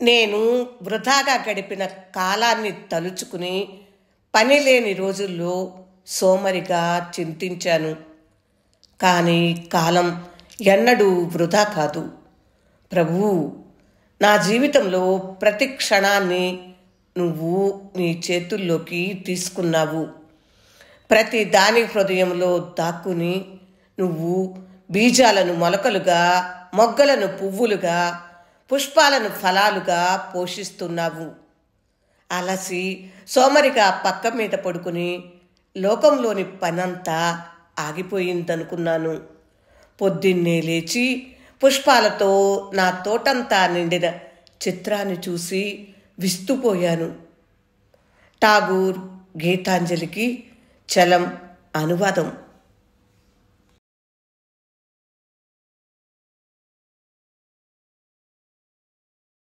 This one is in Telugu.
నేను వృధాగా గడిపిన కాలాన్ని తలుచుకుని పనిలేని రోజుల్లో సోమరిగా చింతించాను. కానీ కాలం ఎన్నడూ వృధా కాదు. ప్రభువు, నా జీవితంలో ప్రతి క్షణాన్ని నువ్వు నీ చేతుల్లోకి తీసుకున్నావు. ప్రతి దాని హృదయంలో దాక్కుని నువ్వు బీజాలను మొలకలుగా, మొగ్గలను పువ్వులుగా, పుష్పాలను ఫలాలుగా పోషిస్తున్నావు. అలసి సోమరిగా పక్క మీద పడుకుని లోకంలోని పనంతా ఆగిపోయిందనుకున్నాను. పొద్దున్నే లేచి పుష్పాలతో నా తోటంతా నిండిన చిత్రాన్ని చూసి విస్తుపోయాను. ఠాగూర్ గీతాంజలికి చలం అనువాదం.